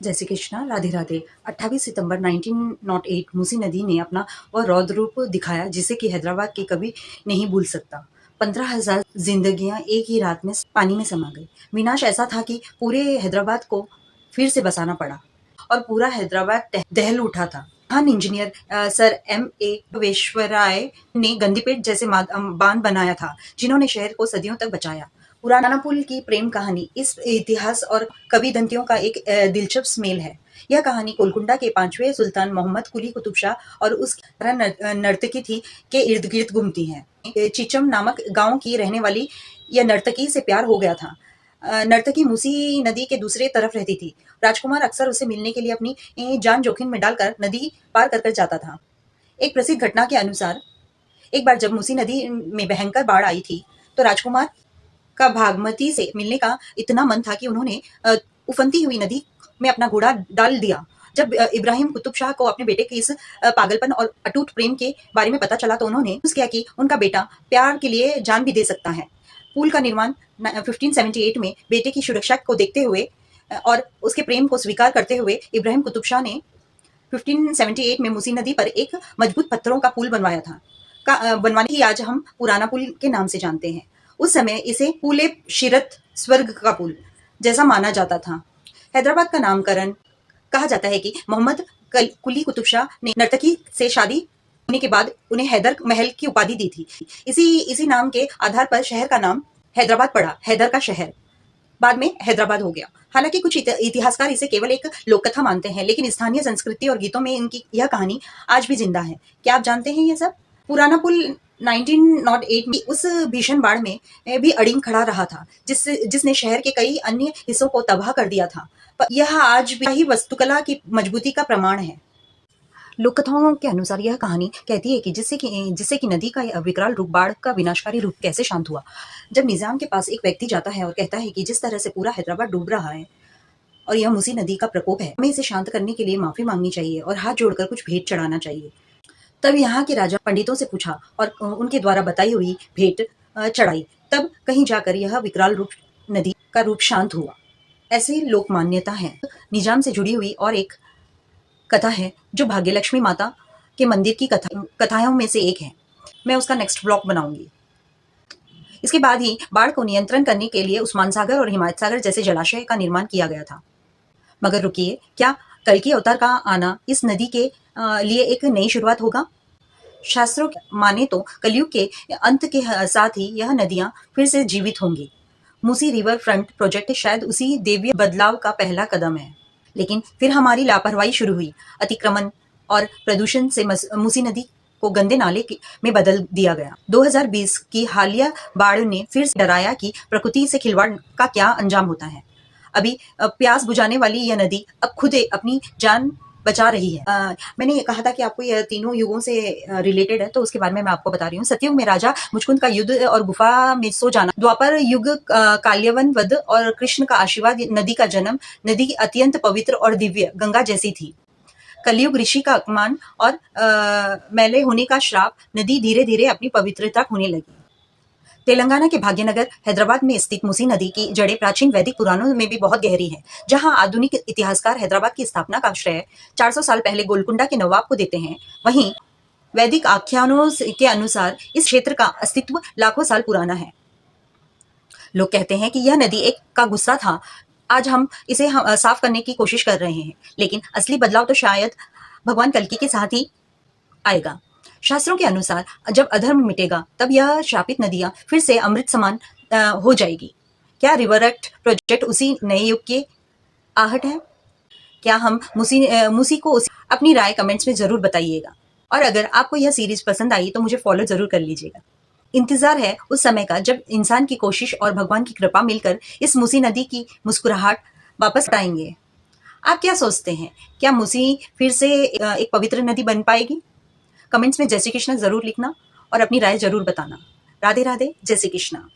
जय श्री कृष्णा, राधे राधे। 28 सितंबर 1908 मूसी नदी ने अपना वह रौद्र रूप दिखाया जिसे कि हैदराबाद के कभी नहीं भूल सकता। 15,000 जिंदगियां एक ही रात में पानी में समा गई। विनाश ऐसा था कि पूरे हैदराबाद को फिर से बसाना पड़ा और पूरा हैदराबाद दहल उठा था। महान इंजीनियर सर M.A. विश्वेश्वराय ने गंदीपेट जैसे बांध बनाया था जिन्होंने शहर को सदियों तक बचाया। पुराना पुल की प्रेम कहानी इस इतिहास और कविदंतियों का एक दिलचस्प मेल है। यह कहानी गोलकुंडा के 5वें सुल्तान मोहम्मद कुली कुतुब शाह और उस नर्तकी थी के इर्द गिर्द घूमती है। चिचम नामक गांव की रहने वाली यह नर्तकी से प्यार हो गया था। नर्तकी मूसी नदी के दूसरे तरफ रहती थी। राजकुमार अक्सर उसे मिलने के लिए अपनी जान जोखिम में डालकर नदी पार कर जाता था। एक प्रसिद्ध घटना के अनुसार एक बार जब मूसी नदी में भयंकर बाढ़ आई थी तो राजकुमार का भागमती से मिलने का इतना मन था कि उन्होंने उफनती हुई नदी में अपना घोड़ा डाल दिया। जब इब्राहिम कुतुब शाह को अपने बेटे के इस पागलपन और अटूट प्रेम के बारे में पता चला तो उन्होंने किया कि उनका बेटा प्यार के लिए जान भी दे सकता है। पुल का निर्माण 1578 में बेटे की सुरक्षा को देखते हुए और उसके प्रेम को स्वीकार करते हुए इब्राहिम कुतुब शाह ने 1578 में मूसी नदी पर एक मजबूत पत्थरों का पुल बनवाया था। बनवाने की आज हम पुराना पुल के नाम से जानते हैं। उस समय इसे पुले शिरत स्वर्ग का पुल जैसा माना जाता था। हैदराबाद का नामकरण कहा जाता है कि मोहम्मद कुली कुतुब शाह ने नर्तकी से शादी होने के बाद उन्हें हैदर महल की उपाधि दी थी। इसी नाम के आधार पर शहर का नाम हैदराबाद पड़ा। हैदर का शहर बाद में हैदराबाद हो गया। हालांकि कुछ इतिहासकार इसे केवल एक लोककथा मानते हैं, लेकिन स्थानीय संस्कृति और गीतों में इनकी यह कहानी आज भी जिंदा है। क्या आप जानते हैं ये सब? पुराना पुल 1908 में उस भीषण बाढ़ में भी अड़िंग खड़ा रहा था जिसने शहर के कई अन्य हिस्सों को तबाह कर दिया था। पर यह आज भी वास्तुकला की मजबूती का प्रमाण है। लोककथाओं के अनुसार यह कहानी कहती है कि जिससे कि नदी का विकराल रूप, बाढ़ का विनाशकारी रूप कैसे शांत हुआ। जब निजाम के पास एक व्यक्ति जाता है और कहता है कि जिस तरह से पूरा हैदराबाद डूब रहा है और यह मूसी नदी का प्रकोप है, हमें इसे शांत करने के लिए माफी मांगनी चाहिए और हाथ जोड़कर कुछ भेंट चढ़ाना चाहिए। तब यहाँ के राजा पंडितों से पूछा और उनके द्वारा बताई हुई भेंट चढ़ाई। तब कहीं जाकर यह विकराल रूप नदी का रूप शांत हुआ। ऐसे लोक मान्यता है। निजाम से जुड़ी हुई और एक कथा है जो भाग्यलक्ष्मी माता के मंदिर की कथाओं में से एक है। मैं उसका नेक्स्ट ब्लॉग बनाऊंगी। इसके बाद ही बाढ़ को नियंत्रण करने के लिए उस्मान सागर और हिमायत सागर जैसे जलाशय का निर्माण किया गया था। मगर रुकिए, क्या कल्कि अवतार का आना इस नदी के लिए एक नई शुरुआत होगा? शास्त्रों माने तो कलयुग के अंत के साथ ही यह नदियां फिर से जीवित होंगी। मूसी रिवर फ्रंट प्रोजेक्ट शायद उसी दैवीय बदलाव का पहला कदम है। लेकिन फिर हमारी लापरवाही शुरू हुई। अतिक्रमण और प्रदूषण से मूसी नदी को गंदे नाले में बदल दिया गया। 2020 की हालिया बाढ़ ने फिर से डराया कि प्रकृति से खिलवाड़ का क्या अंजाम होता है। अभी प्यास बुझाने वाली यह नदी अब खुद अपनी जान बचा रही है। मैंने ये कहा था कि आपको यह तीनों युगों से रिलेटेड है, तो उसके बारे में मैं आपको बता रही हूँ। सतयुग में राजा मुचकुंद का युद्ध और गुफा में सो जाना। द्वापर युग काल्यवन वध और कृष्ण का आशीर्वाद नदी का जन्म। नदी अत्यंत पवित्र और दिव्य गंगा जैसी थी। कलयुग ऋषि का अपमान और मैले होने का श्राप। नदी धीरे धीरे अपनी पवित्रता खोने लगी। तेलंगाना के भाग्यनगर हैदराबाद में स्थित मूसी नदी की जड़ें प्राचीन वैदिक पुराणों में भी बहुत गहरी हैं। जहां आधुनिक इतिहासकार हैदराबाद की स्थापना का श्रेय 400 साल पहले गोलकुंडा के नवाब को देते हैं, वहीं वैदिक आख्यानों के अनुसार इस क्षेत्र का अस्तित्व लाखों साल पुराना है। लोग कहते हैं कि यह नदी एक का गुस्सा था। आज हम इसे साफ करने की कोशिश कर रहे हैं, लेकिन असली बदलाव तो शायद भगवान कल्कि के साथ ही आएगा। शास्त्रों के अनुसार जब अधर्म मिटेगा तब यह श्रापित नदियां फिर से अमृत समान हो जाएगी। क्या रिवर एक्ट प्रोजेक्ट उसी नए युग की आहट है? क्या हम मूसी को अपनी राय कमेंट्स में जरूर बताइएगा। और अगर आपको यह सीरीज पसंद आई तो मुझे फॉलो जरूर कर लीजिएगा। इंतजार है उस समय का जब इंसान की कोशिश और भगवान की कृपा मिलकर इस मूसी नदी की मुस्कुराहट वापस आएंगे। आप क्या सोचते हैं? क्या मूसी फिर से एक पवित्र नदी बन पाएगी? कमेंट्स में जय श्री कृष्णा जरूर लिखना और अपनी राय जरूर बताना। राधे राधे, जय श्री कृष्णा।